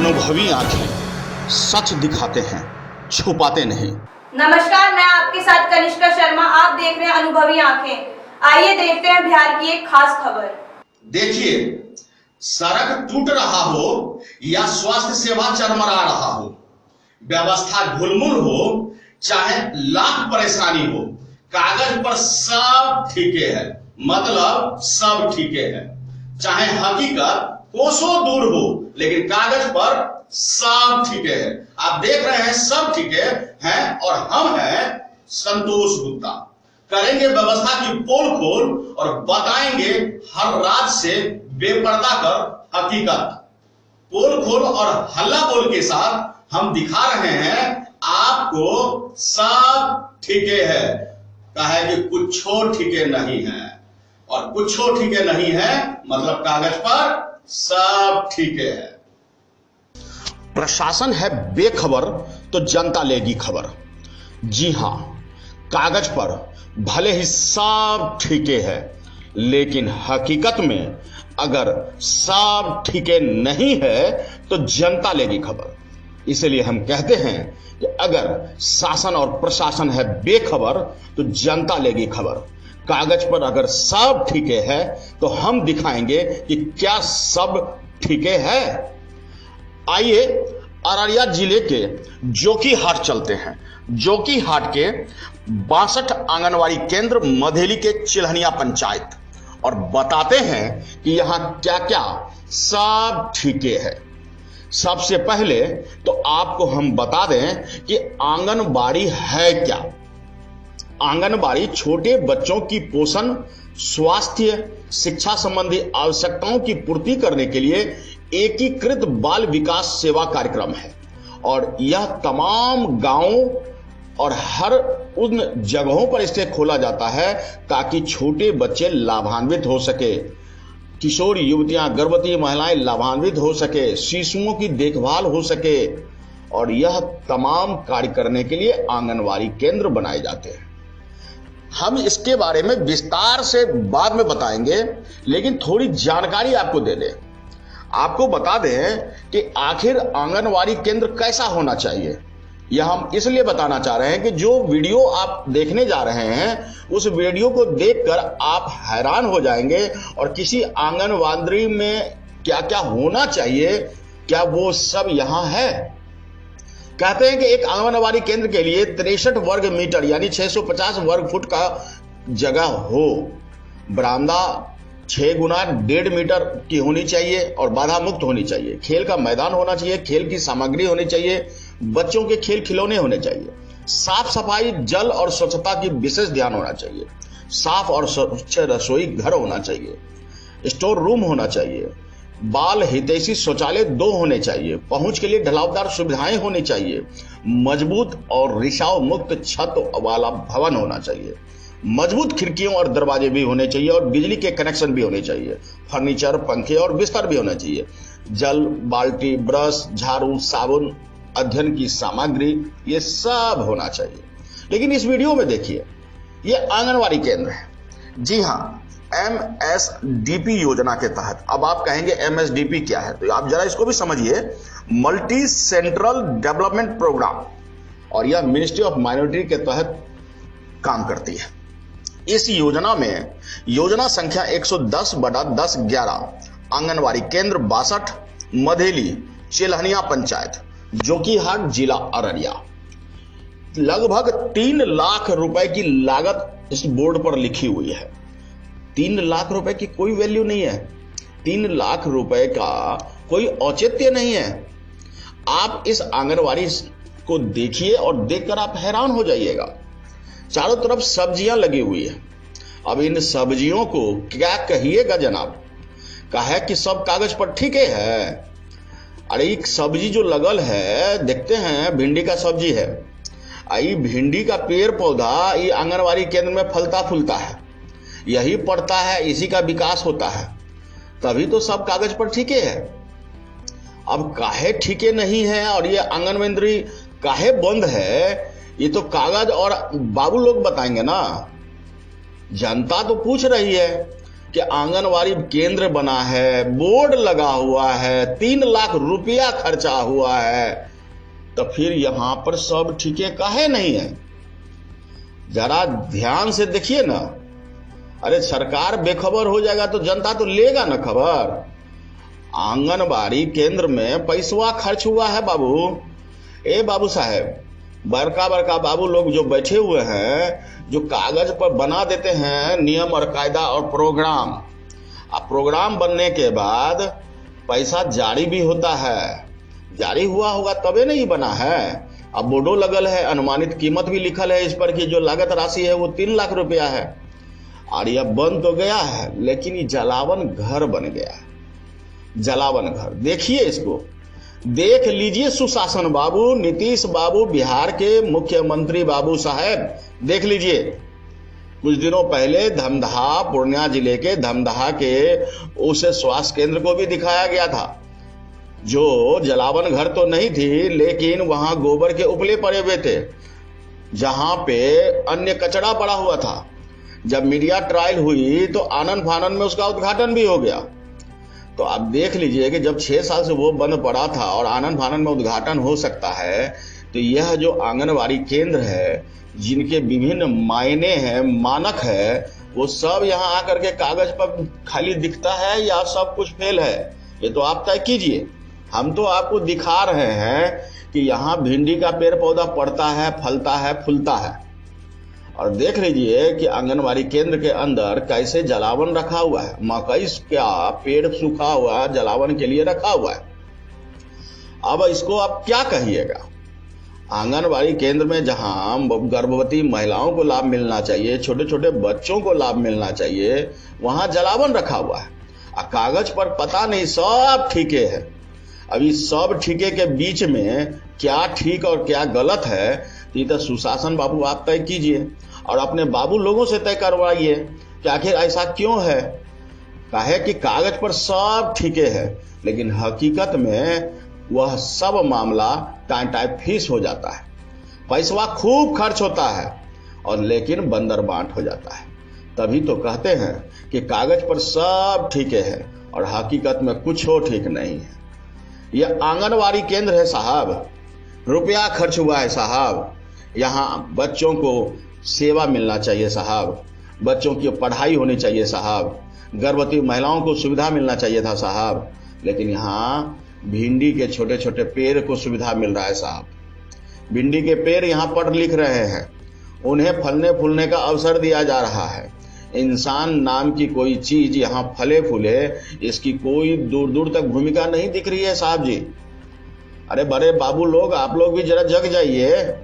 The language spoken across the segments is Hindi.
अनुभवी आंखें सच दिखाते हैं, छुपाते नहीं। नमस्कार, मैं आपके साथ कनिष्का शर्मा। आप देख रहे हैं अनुभवी आंखें। आइए देखते हैं बिहार की एक खास खबर। देखिए, सड़क टूट रहा हो या स्वास्थ्य सेवा चरमरा रहा हो, व्यवस्था घुलमुल हो, चाहे लाख परेशानी हो, कागज पर सब ठीके है। मतलब सब ठीके है। चाहे हकीकत कोसों दूर हो, लेकिन कागज पर सब ठीके है। आप देख रहे हैं सब ठीके हैं और हम हैं संतोष गुप्ता। करेंगे व्यवस्था की पोल खोल और बताएंगे हर रात से बेपर्दा कर हकीकत। पोल खोल और हल्ला बोल के साथ हम दिखा रहे हैं आपको सब ठीके है। कहे कि कुछो ठीके नहीं है, और कुछो ठीके नहीं है मतलब कागज पर सब ठीके है। प्रशासन है बेखबर तो जनता लेगी खबर। जी हां, कागज पर भले ही सब ठीके है, लेकिन हकीकत में अगर सब ठीके नहीं है तो जनता लेगी खबर। इसलिए हम कहते हैं कि अगर शासन और प्रशासन है बेखबर तो जनता लेगी खबर। कागज पर अगर सब ठीके है तो हम दिखाएंगे कि क्या सब ठीके है। आइए अररिया जिले के जोकीहाट चलते हैं। जोकीहाट के 62 आंगनवाड़ी केंद्र मधेली के चिल्हनिया पंचायत, और बताते हैं कि यहां क्या क्या सब ठीके है। सबसे पहले तो आपको हम बता दें कि आंगनबाड़ी है क्या। आंगनबाड़ी छोटे बच्चों की पोषण, स्वास्थ्य, शिक्षा संबंधी आवश्यकताओं की पूर्ति करने के लिए एकीकृत बाल विकास सेवा कार्यक्रम है, और यह तमाम गांवों और हर उन जगहों पर इसे खोला जाता है ताकि छोटे बच्चे लाभान्वित हो सके, किशोर युवतियां, गर्भवती महिलाएं लाभान्वित हो सके, शिशुओं की देखभाल हो सके। और यह तमाम कार्य करने के लिए आंगनवाड़ी केंद्र बनाए जाते हैं। हम इसके बारे में विस्तार से बाद में बताएंगे, लेकिन थोड़ी जानकारी आपको दे दें। आपको बता दें कि आखिर आंगनवाड़ी केंद्र कैसा होना चाहिए। यह हम इसलिए बताना चाह रहे हैं कि जो वीडियो आप देखने जा रहे हैं उस वीडियो को देखकर आप हैरान हो जाएंगे, और किसी आंगनवाड़ी में क्या क्या होना चाहिए, क्या वो सब यहां है। कहते हैं कि एक आंगनवाड़ी केंद्र के लिए 63 वर्ग मीटर यानी 650 वर्ग फुट का जगह हो, बरामदा 6 गुना 1.5 मीटर की होनी चाहिए और बाधा मुक्त होनी चाहिए, खेल का मैदान होना चाहिए, खेल की सामग्री होनी चाहिए, बच्चों के खेल खिलौने होने चाहिए, साफ सफाई, जल और स्वच्छता की विशेष ध्यान होना चाहिए, साफ और स्वच्छ रसोई घर होना चाहिए, स्टोर रूम होना चाहिए, बाल हितैषी शौचालय 2 होने चाहिए, पहुंच के लिए ढलावदार सुविधाएं होनी चाहिए, मजबूत और रिसाव मुक्त छत वाला भवन होना चाहिए, मजबूत खिड़कियों और दरवाजे भी होने चाहिए, और बिजली के कनेक्शन भी होने चाहिए, फर्नीचर, पंखे और बिस्तर भी होना चाहिए, जल, बाल्टी, ब्रश, झाड़ू, साबुन, अध्ययन की सामग्री, ये सब होना चाहिए। लेकिन इस वीडियो में देखिए, ये आंगनवाड़ी केंद्र है। जी हाँ, MSDP योजना के तहत। अब आप कहेंगे MSDP क्या है, तो आप जरा इसको भी समझिए। मल्टी सेंट्रल डेवलपमेंट प्रोग्राम, और यह मिनिस्ट्री ऑफ माइनॉरिटी के तहत काम करती है। इस योजना में योजना संख्या 110/1011 आंगनवाड़ी केंद्र 62 मधेली चिल्हनिया पंचायत, जोकीहाट, जिला अररिया। लगभग 3 लाख रुपए की लागत इस बोर्ड पर लिखी हुई है। 3 लाख रुपए की कोई वैल्यू नहीं है। 3 लाख रुपए का कोई औचित्य नहीं है। आप इस आंगनवाड़ी को देखिए और देखकर आप हैरान हो जाइएगा। चारों तरफ सब्जियां लगी हुई है। अब इन सब्जियों को क्या कहिएगा जनाब, कहे कि सब कागज पर ठीक है। अरे एक सब्जी जो लगल है, देखते हैं भिंडी का सब्जी है, आई भिंडी का पेड़ पौधा ये आंगनवाड़ी केंद्र में फलता फूलता है, यही पड़ता है, इसी का विकास होता है, तभी तो सब कागज पर ठीके है। अब काहे ठीके नहीं है और ये आंगनवाड़ी काहे बंद है, ये तो कागज और बाबू लोग बताएंगे ना। जनता तो पूछ रही है कि आंगनवाड़ी केंद्र बना है, बोर्ड लगा हुआ है, 3 लाख रुपया खर्चा हुआ है, तो फिर यहां पर सब ठीके काहे नहीं है? जरा ध्यान से देखिए ना। अरे सरकार बेखबर हो जाएगा तो जनता तो लेगा ना खबर। आंगनबाड़ी केंद्र में पैसा खर्च हुआ है बाबू। ए बाबू साहेब, बड़का बड़का बाबू लोग जो बैठे हुए हैं, जो कागज पर बना देते हैं नियम और कायदा और प्रोग्राम, अब प्रोग्राम बनने के बाद पैसा जारी भी होता है। जारी हुआ होगा तबे नहीं बना है। अब बोर्डो लगल है, अनुमानित कीमत भी लिखल है इस पर कि जो लागत राशि है वो 3 लाख रुपया है। और यह बन तो गया है, लेकिन ये जलावन घर बन गया है। जलावन घर देखिए, इसको देख लीजिए। सुशासन बाबू, नीतीश बाबू, बिहार के मुख्यमंत्री बाबू साहब, देख लीजिए। कुछ दिनों पहले धमदाहा, पूर्णिया जिले के धमदाहा के उस स्वास्थ्य केंद्र को भी दिखाया गया था, जो जलावन घर तो नहीं थी, लेकिन वहां गोबर के उपले पड़े हुए थे, जहां पे अन्य कचरा पड़ा हुआ था। जब मीडिया ट्रायल हुई तो आनन फानन में उसका उद्घाटन भी हो गया। तो आप देख लीजिए कि जब 6 साल से वो बंद पड़ा था और आनन फानन में उद्घाटन हो सकता है, तो यह जो आंगनवाड़ी केंद्र है, जिनके विभिन्न मायने हैं, मानक है, वो सब यहाँ आकर के कागज पर खाली दिखता है या सब कुछ फेल है, ये तो आप तय कीजिए। हम तो आपको दिखा रहे हैं कि यहाँ भिंडी का पेड़ पौधा पड़ता है, फलता है, फूलता है। और देख लीजिए कि आंगनवाड़ी केंद्र के अंदर कैसे जलावन रखा हुआ है। मकई का पेड़ सूखा हुआ जलावन के लिए रखा हुआ है। अब इसको आप क्या कहिएगा? आंगनवाड़ी केंद्र में जहां गर्भवती महिलाओं को लाभ मिलना चाहिए, छोटे छोटे बच्चों को लाभ मिलना चाहिए, वहां जलावन रखा हुआ है। कागज पर पता नहीं सब ठीके है। अभी सब ठीके के बीच में क्या ठीक और क्या गलत है, ये तो सुशासन बाबू आप तय कीजिए और अपने बाबू लोगों से तय करवाइए कि आखिर ऐसा क्यों है। काहे कि कागज पर सब ठीके है, लेकिन हकीकत में वह सब मामला टाइम फीस हो जाता है। पैसा खूब खर्च होता है और लेकिन बंदर बांट हो जाता है। तभी तो कहते हैं कि कागज पर सब ठीके है और हकीकत में कुछ हो ठीक नहीं है। यह आंगनवाड़ी केंद्र है साहब, रुपया खर्च हुआ है साहब। यहाँ बच्चों को सेवा मिलना चाहिए साहब, बच्चों की पढ़ाई होनी चाहिए साहब, गर्भवती महिलाओं को सुविधा मिलना चाहिए था साहब, लेकिन यहाँ भिंडी के छोटे छोटे पेड़ को सुविधा मिल रहा है साहब। भिंडी के पेड़ यहाँ पढ़ लिख रहे हैं, उन्हें फलने फूलने का अवसर दिया जा रहा है। इंसान नाम की कोई चीज यहाँ फले फूले, इसकी कोई दूर दूर तक भूमिका नहीं दिख रही है साहब जी। अरे बड़े बाबू लोग, आप लोग भी जरा जग जाइए।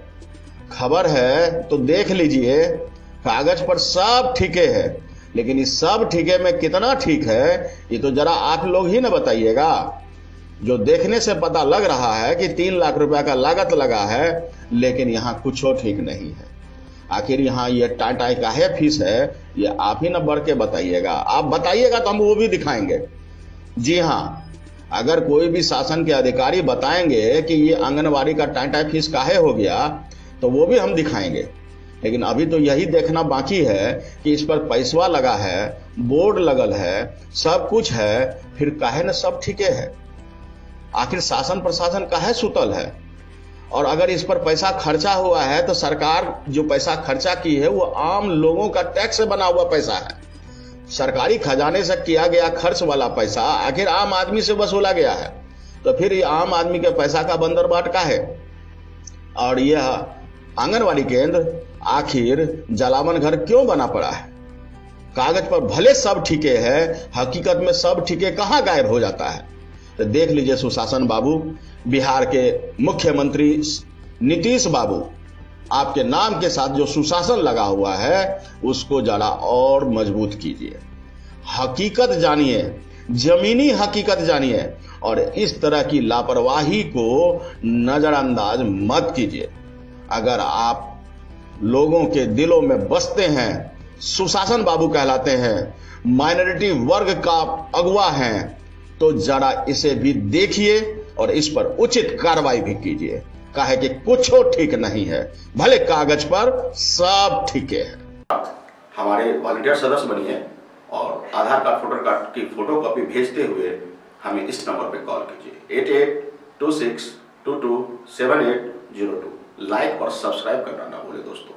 खबर है तो देख लीजिए। कागज पर सब ठीके है, लेकिन इस सब ठीके में कितना ठीक है, ये तो जरा आप लोग ही ना बताइएगा। जो देखने से पता लग रहा है कि 3 लाख रुपया का लागत लगा है, लेकिन यहाँ कुछ ठीक नहीं है। आखिर यहाँ ये टाई काहे फीस है, ये आप ही ना बढ़ के बताइएगा। आप बताइएगा तो हम वो भी दिखाएंगे। जी हाँ, अगर कोई भी शासन के अधिकारी बताएंगे कि ये आंगनवाड़ी का टाई फीस काहे हो गया, तो वो भी हम दिखाएंगे। लेकिन अभी तो यही देखना बाकी है कि इस पर पैसा लगा है, बोर्ड लगल है, सब कुछ है, फिर काहे न सब ठीके है। आखिर शासन प्रशासन काहे सुतल है? और अगर इस पर पैसा खर्चा हुआ है तो सरकार जो पैसा खर्चा की है वो आम लोगों का टैक्स से बना हुआ पैसा है। सरकारी खजाने से किया गया खर्च वाला पैसा आखिर आम आदमी से वसूला गया है, तो फिर ये आम आदमी के पैसा का बंदरबाट का है। और यह आंगनवाड़ी केंद्र आखिर जलावन घर क्यों बना पड़ा है? कागज पर भले सब ठीके है, हकीकत में सब ठीके कहां गायब हो जाता है। तो देख लीजिए सुशासन बाबू, बिहार के मुख्यमंत्री नीतीश बाबू, आपके नाम के साथ जो सुशासन लगा हुआ है उसको जरा और मजबूत कीजिए। हकीकत जानिए, जमीनी हकीकत जानिए और इस तरह की लापरवाही को नजरअंदाज मत कीजिए। अगर आप लोगों के दिलों में बसते हैं, सुशासन बाबू कहलाते हैं, माइनॉरिटी वर्ग का अगुवा हैं, तो जरा इसे भी देखिए और इस पर उचित कार्रवाई भी कीजिए। काहे कि कुछ ठीक नहीं है, भले कागज पर सब ठीक है। हमारे वॉलंटियर सदस्य बनिए और आधार कार्ड वोटर कार्ड की फोटोकॉपी भेजते हुए हमें इस नंबर पे कॉल कीजिए 8826227802। लाइक और सब्सक्राइब करना ना भूलें दोस्तों।